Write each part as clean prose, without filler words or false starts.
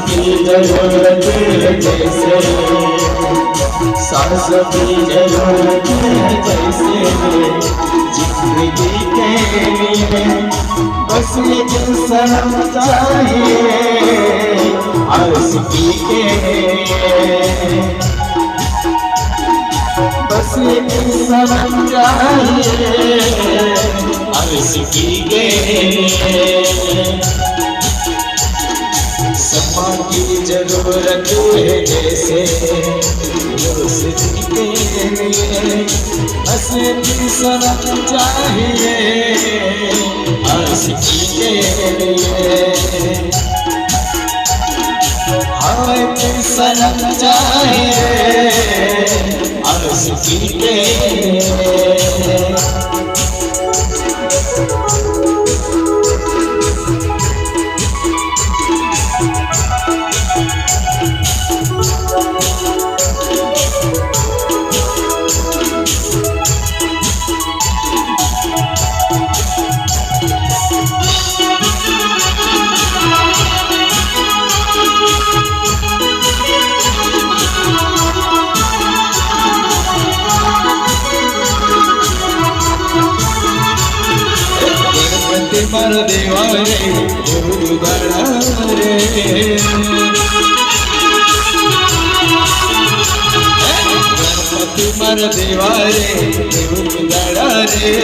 की जरूरत है जैसे, सांस की जरूरत है जैसे, जिंदगी के लिए बस ये दिल सनम चाहिए आशिकी के लिए, बस ये दिल सनम चाहिए आशिकी के लिए। समा की जरूरत है जैसे दोस्ती के लिए, बस दिल सनम चाहिए आशिकी के लिए। हाय दिल सनम चाहिए आशिकी के लिए। मारो देवा रे गुरु बड़ा रे, गणपति मारो देवा रे गुरु बड़ा रे,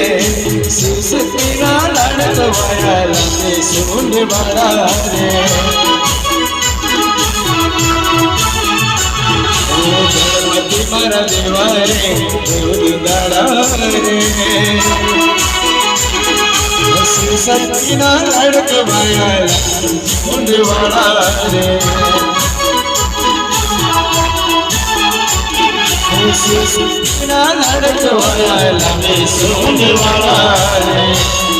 शिव शक्ति ना लड़वाया लगे सुन बड़ा रे। गणपति मारो देवा रे गुरु बड़ा रे, शक्ति ना लड़कवाया मुंड वाला रे, शक्ति ना लड़कवाया लगे सुन वाला रे।